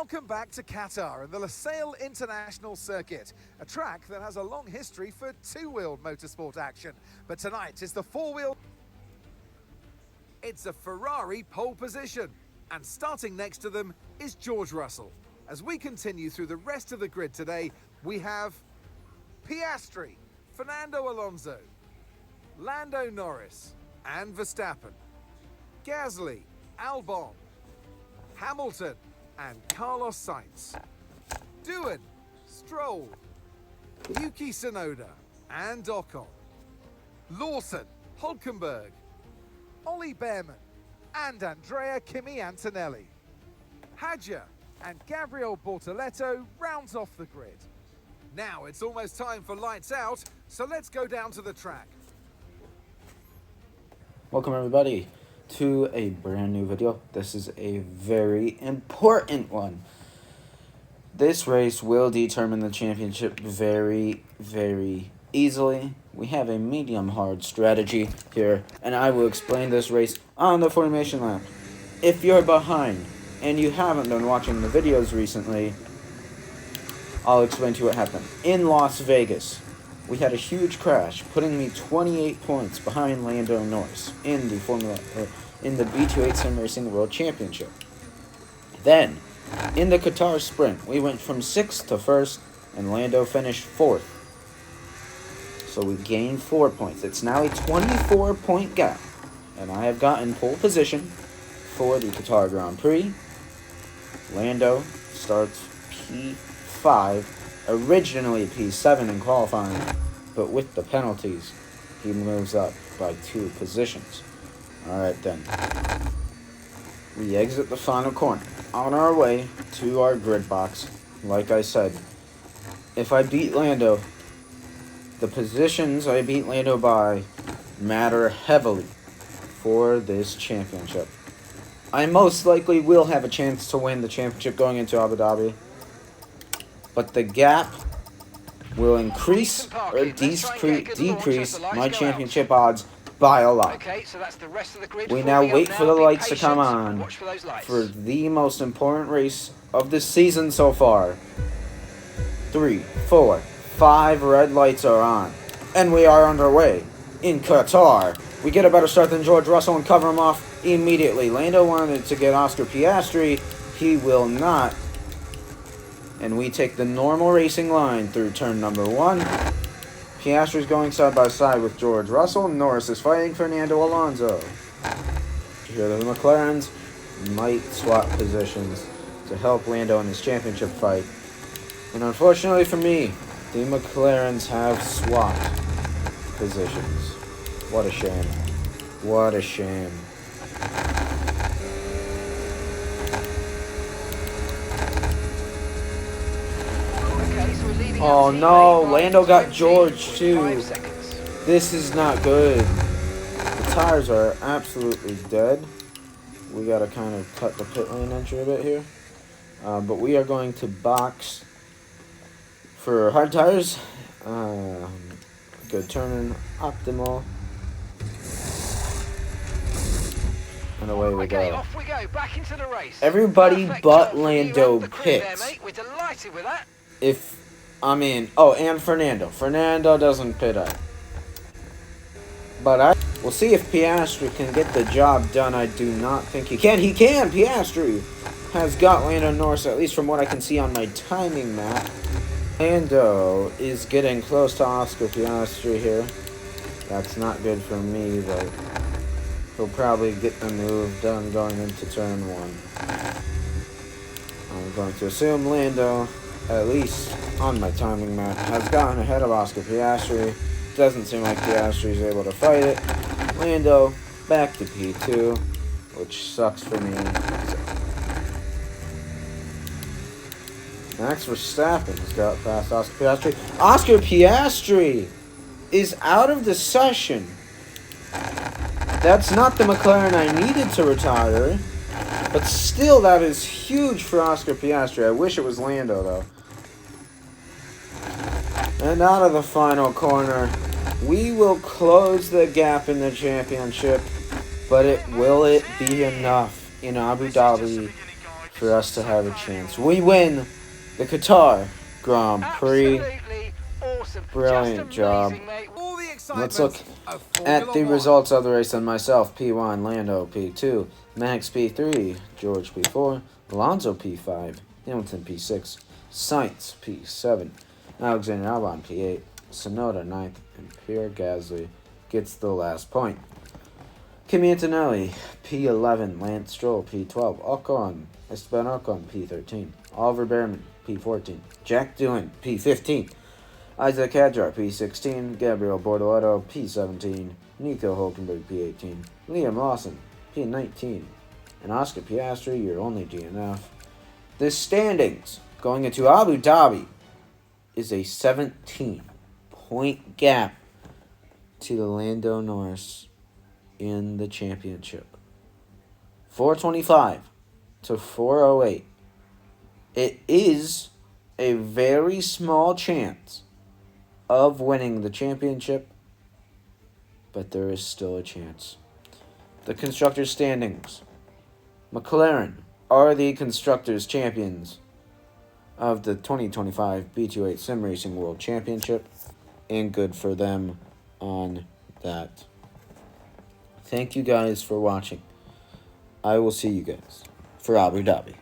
Welcome back to Qatar and the Lusail International Circuit, a track that has a long history for two-wheeled motorsport action. But tonight is the four-wheel. It's a Ferrari pole position, and starting next to them is George Russell. As we continue through the rest of the grid today, we have Piastri, Fernando Alonso, Lando Norris and Verstappen, Gasly, Albon, Hamilton and Carlos Sainz, Doohan, Stroll, Yuki Tsunoda and Ocon, Lawson, Hulkenberg, Ollie Behrman and Andrea Kimi Antonelli. Hadja and Gabriel Bortoleto rounds off the grid. Now it's almost time for lights out, so let's go down to the track. Welcome everybody to a brand new video. This is a very important one. This race will determine the championship very, very easily. We have a medium hard strategy here, and I will explain this race on the formation lap. If you're behind and you haven't been watching the videos recently, I'll explain to you what happened. In Las Vegas, we had a huge crash, putting me 28 points behind Lando Norris in the B28 SimRacing World Championship. Then, in the Qatar Sprint, we went from 6th to 1st, and Lando finished 4th. So we gained 4 points. It's now a 24-point gap, and I have gotten pole position for the Qatar Grand Prix. Lando starts P5. Originally P7 in qualifying, but with the penalties, he moves up by 2 positions. Alright then. We exit the final corner. On our way to our grid box, like I said, if I beat Lando, the positions I beat Lando by matter heavily for this championship. I most likely will have a chance to win the championship going into Abu Dhabi, but the gap will increase or decrease my championship odds by a lot. We now wait for the lights to come on for the most important race of the season so far. 3, 4, 5 red lights are on, and we are underway in Qatar. We get a better start than George Russell and cover him off immediately. Lando wanted to get Oscar Piastri. He will not. And we take the normal racing line through turn number 1. Piastri's going side by side with George Russell. Norris is fighting Fernando Alonso. Here the McLarens might swap positions to help Lando in his championship fight. And unfortunately for me, the McLarens have swapped positions. What a shame. What a shame. Oh no, Lando got George too. This is not good. The tires are absolutely dead. We gotta kind of cut the pit lane entry a bit here. But we are going to box for hard tires. Good turn, optimal. And away we go. Off we go, back into the race. Everybody but Lando pits. We're delighted with that. And Fernando. Fernando doesn't pit up. But we'll see if Piastri can get the job done. I do not think he can. He can! Piastri has got Lando Norris, at least from what I can see on my timing map. Lando is getting close to Oscar Piastri here. That's not good for me, but he'll probably get the move done going into turn 1. I'm going to assume Lando, at least on my timing map, has gotten ahead of Oscar Piastri. Doesn't seem like Piastri is able to fight it. Lando back to P2, which sucks for me. Max Verstappen's got past Oscar Piastri. Oscar Piastri is out of the session. That's not the McLaren I needed to retire, but still that is huge for Oscar Piastri. I wish it was Lando though. And out of the final corner, we will close the gap in the championship, but will it be enough in Abu Dhabi for us to have a chance. We win the Qatar Grand Prix. Absolutely awesome. Brilliant Just job. amazing, mate. All the Let's look excitement of at Formula the 1. results of the race on myself. P1, Lando P2, Max P3, George P4, Alonso P5, Hamilton P6, Sainz P7, Alexander Albon P8, Tsunoda 9th, and Pierre Gasly gets the last point. Kimi Antonelli P11, Lance Stroll P12, Esteban Ocon P13, Oliver Behrman P14, Jack Doohan P15, Isaac Hadjar P16, Gabriel Bortoleto P17, Nico Hulkenberg P18, Liam Lawson P19, and Oscar Piastri, your only DNF. The standings going into Abu Dhabi is a 17-point gap to the Lando Norris in the championship. 425 to 408. It is a very small chance of winning the championship, but there is still a chance. The constructors' standings. McLaren are the constructors' champions of the 2025 B28 SimRacing World Championship, and good for them on that. Thank you guys for watching. I will see you guys for Abu Dhabi.